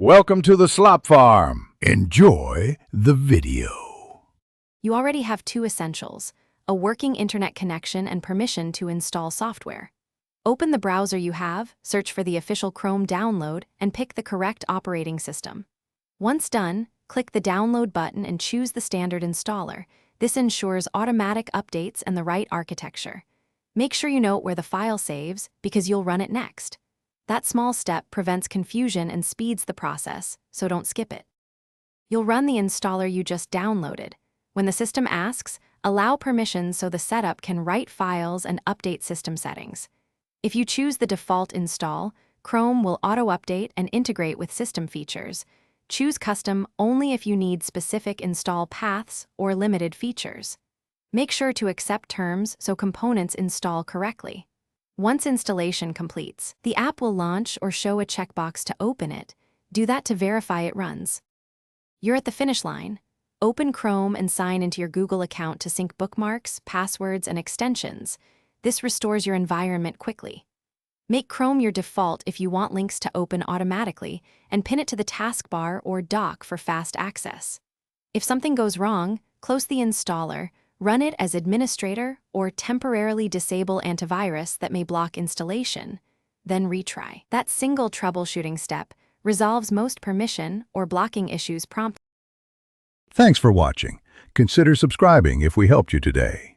Welcome to the Slop Farm. Enjoy the video. You already have two essentials: a working internet connection and permission to install software. Open the browser you have, search for the official Chrome download, and pick the correct operating system. Once done, click the download button and choose the standard installer. This ensures automatic updates and the right architecture. Make sure you note where the file saves, because you'll run it next. That small step prevents confusion and speeds the process, so don't skip it. You'll run the installer you just downloaded. When the system asks, allow permissions so the setup can write files and update system settings. If you choose the default install, Chrome will auto-update and integrate with system features. Choose custom only if you need specific install paths or limited features. Make sure to accept terms so components install correctly. Once installation completes, the app will launch or show a checkbox to open it. Do that to verify it runs. You're at the finish line. Open Chrome and sign into your Google account to sync bookmarks, passwords, and extensions. This restores your environment quickly. Make Chrome your default if you want links to open automatically, and pin it to the taskbar or dock for fast access. If something goes wrong, close the installer, run it as administrator, or temporarily disable antivirus that may block installation, then retry. That single troubleshooting step resolves most permission or blocking issues promptly. Thanks for watching. Consider subscribing if we helped you today.